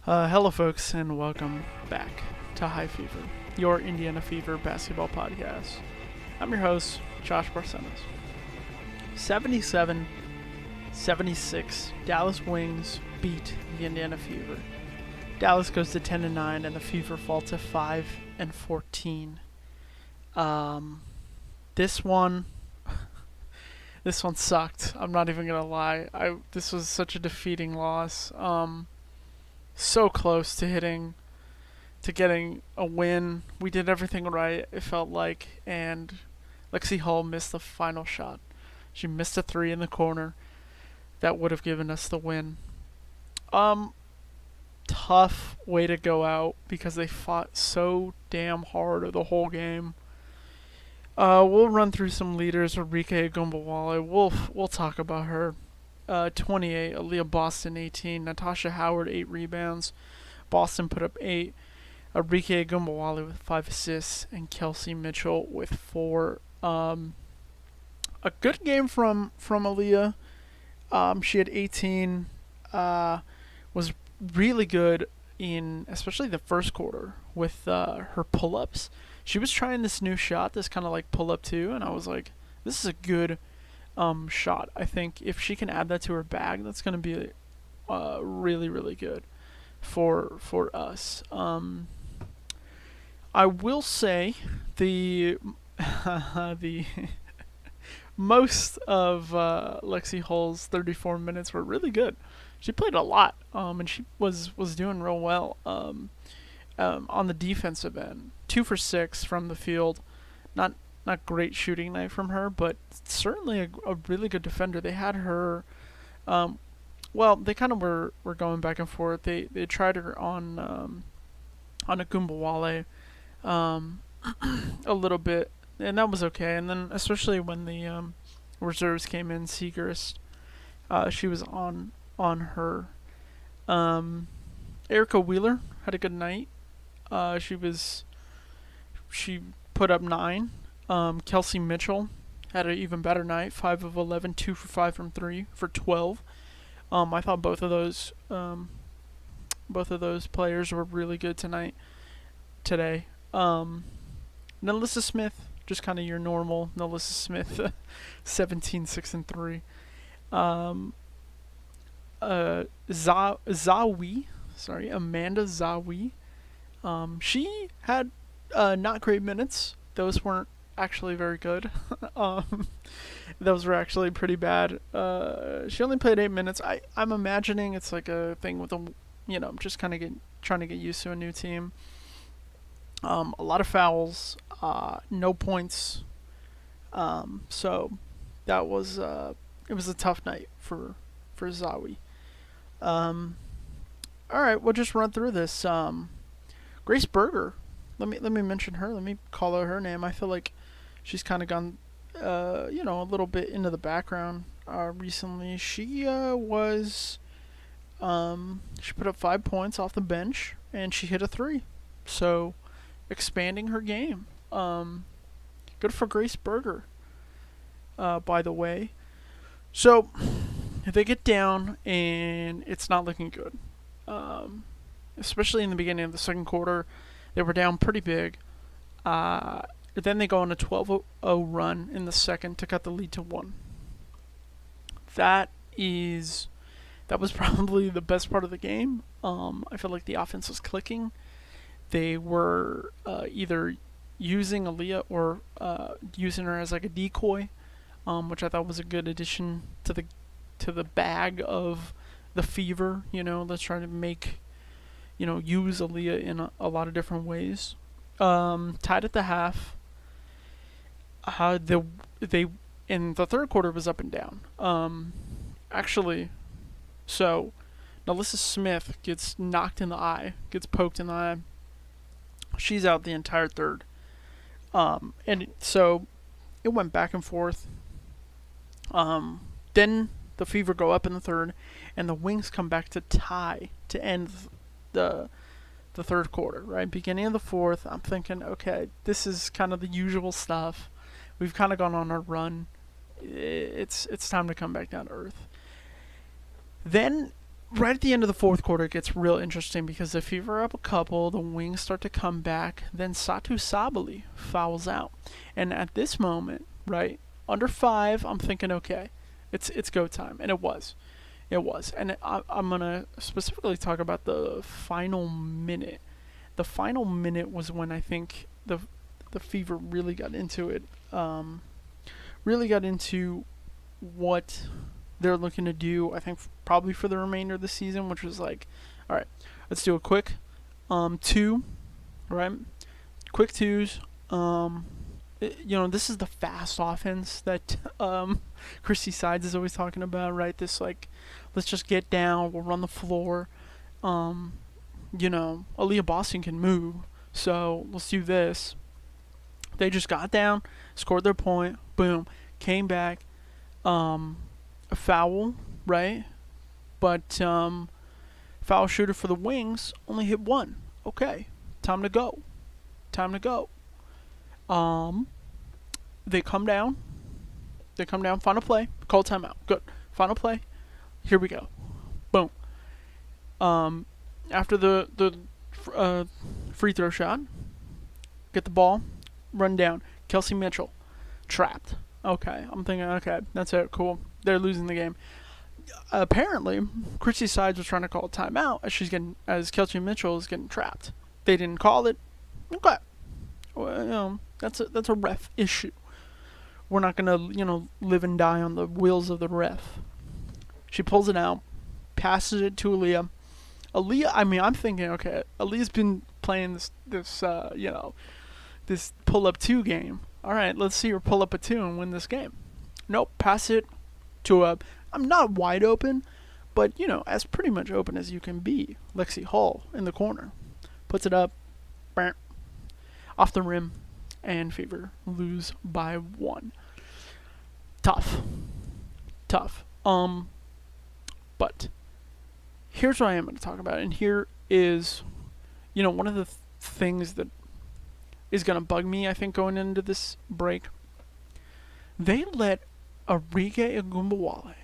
Hello, folks, and welcome back to High Fever, your Indiana Fever basketball podcast. I'm your host, Josh Barcenas. 77-76, Dallas Wings beat the Indiana Fever. Dallas goes to 10-9, and the Fever fall to 5-14. This one, this one sucked. I'm not even gonna lie. This was such a defeating loss. So close to getting a win. We did everything right, it felt like, and Lexie Hull missed the final shot. She missed a three in the corner that would have given us the win. Tough way to go out because they fought so damn hard the whole game. We'll run through some leaders. Enrique Ogunbowale, we'll talk about her. 28, Aaliyah Boston 18, Natasha Howard 8 rebounds, Boston put up 8, Enrique Ogunbowale with 5 assists, and Kelsey Mitchell with 4. A good game from Aaliyah. She had 18, was really good in especially the first quarter with her pull-ups. She was trying this new shot, this kind of like pull-up too, and I was like, this is a good shot. I think if she can add that to her bag, that's going to be really, really good for us. I will say the the most of Lexie Hull's 34 minutes were really good. She played a lot, and she was doing real well on the defensive end. 2 for 6 from the field. Not great shooting night from her, but certainly a really good defender. They had her, they kind of were going back and forth. They tried her on Ogunbowale a little bit, and that was okay. And then especially when the reserves came in, Seagrist, she was on her. Erica Wheeler had a good night. She put up 9. Kelsey Mitchell had an even better night, 5 of 11, 2 for 5 from 3 for 12. I thought both of those players were really good today. Nalissa Smith, just kind of your normal Nalissa Smith, 17, 6 and 3. Amanda Zawi. She had not great minutes. Those weren't actually very good. Those were actually pretty bad. She only played 8 minutes. I'm imagining it's like a thing with just kind of trying to get used to a new team. A lot of fouls, no points. So that was it was a tough night for Zawi. All right, we'll just run through this. Grace Berger. Let me mention her. Let me call out her name. I feel like she's kind of gone, a little bit into the background recently. She she put up 5 points off the bench and she hit a 3. So, expanding her game. Good for Grace Berger. By the way. So, they get down and it's not looking good. Especially in the beginning of the second quarter. They were down pretty big. Then they go on a 12-0 run in the second to cut the lead to 1. That was probably the best part of the game. I feel like the offense was clicking. They were either using Aaliyah or using her as like a decoy, which I thought was a good addition to the bag of the Fever. Let's try to make use Aaliyah in a lot of different ways. Tied at the half. They in the third quarter was up and down. So Nalissa Smith gets knocked in the eye, gets poked in the eye. She's out the entire third. And so it went back and forth. Then the Fever go up in the third, and the Wings come back to tie to end the third quarter, right? Beginning of the fourth, I'm thinking, okay, this is kind of the usual stuff. We've kind of gone on our run. It's time to come back down to earth. Then right at the end of the fourth quarter, it gets real interesting because the Fever are up a couple, the Wings start to come back, then Satu Sabali fouls out. And at this moment, right, under 5, I'm thinking, okay, it's go time. And it was. It was. And I'm going to specifically talk about the final minute. The final minute was when I think the Fever really got into it. Really got into what they're looking to do, I think probably for the remainder of the season, which was like, all right, let's do a quick 2, right? Quick 2s. This is the fast offense that Christy Sides is always talking about, right? This like, let's just get down, we'll run the floor. Aaliyah Boston can move, so let's do this. They just got down, scored their point, boom, came back. A foul, right? But foul shooter for the Wings only hit 1. Okay, time to go. They come down. Final play. Call timeout. Good. Final play. Here we go. Boom. After the free throw shot, get the ball, run down. Kelsey Mitchell, trapped. Okay, I'm thinking, okay, that's it, cool. They're losing the game. Apparently, Christy Sides was trying to call a timeout as Kelsey Mitchell is getting trapped. They didn't call it. Okay, well, that's a ref issue. We're not gonna live and die on the wheels of the ref. She pulls it out, passes it to Aaliyah. I'm thinking, okay, Aaliyah's been playing this pull up 2 game. All right, let's see her pull up a 2 and win this game. Nope, pass it to I'm not wide open, but, as pretty much open as you can be. Lexie Hall in the corner. Puts it up, off the rim, and Fever lose by 1. Tough. But here's what I am going to talk about, and here is, one of the things that is going to bug me, I think, going into this break. They let Arike Ogunbowale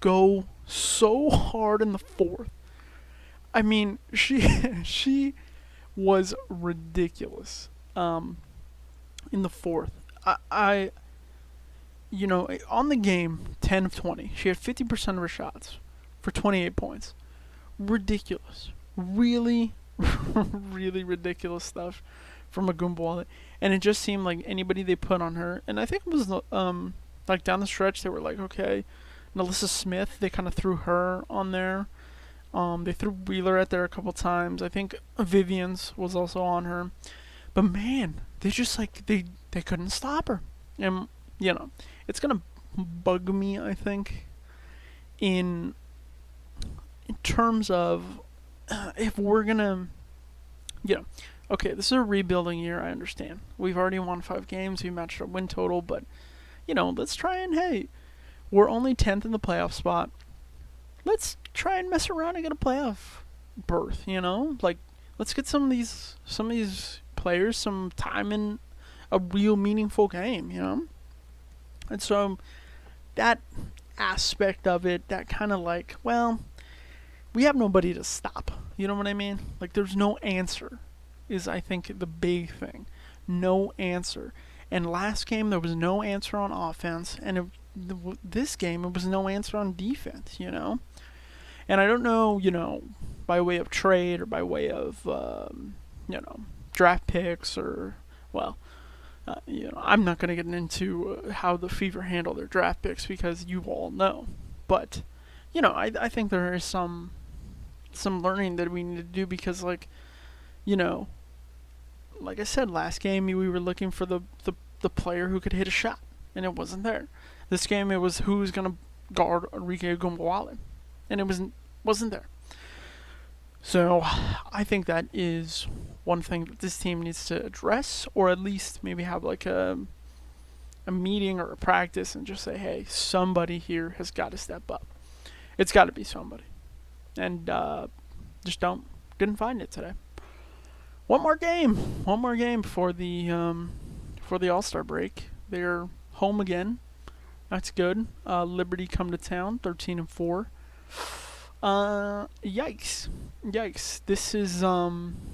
go so hard in the fourth. I mean, she was ridiculous in the fourth. On the game, 10 of 20. She had 50% of her shots for 28 points. Ridiculous. Really, really ridiculous stuff from Ogunbowale. And it just seemed like anybody they put on her, and I think it was like down the stretch they were like, okay, Nalissa Smith, they kind of threw her on there. They threw Wheeler at there a couple times. I think Vivian's was also on her. But man, they just they couldn't stop her. And it's gonna bug me, I think, in terms of if we're gonna okay, this is a rebuilding year, I understand. We've already won 5 games, we matched our win total, but, let's try and, hey, we're only 10th in the playoff spot. Let's try and mess around and get a playoff berth, let's get some of these players some time in a real meaningful game, And so, that aspect of it, that kind of we have nobody to stop, you know what I mean? There's no answer. Is I think the big thing. No answer. And last game there was no answer on offense, and this game it was no answer on defense, And I don't know, by way of trade or by way of draft picks or I'm not going to get into how the Fever handle their draft picks because you all know. But I think there is some learning that we need to do because like I said, last game we were looking for the player who could hit a shot, and it wasn't there. This game it was who's going to guard Arike Ogunbowale, and it wasn't there. So I think that is one thing that this team needs to address, or at least maybe have a meeting or a practice and just say, hey, somebody here has got to step up. It's got to be somebody, and just didn't find it today. One more game before the All-Star break. They're home again. That's good. Liberty come to town, 13-4. Yikes. Yikes. This is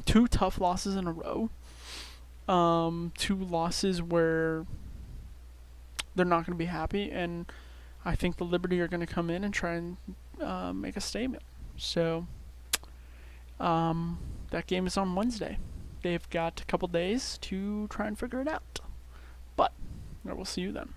two tough losses in a row. Two losses where they're not going to be happy, and I think the Liberty are going to come in and try and make a statement. So that game is on Wednesday. They've got a couple days to try and figure it out. But I will see you then.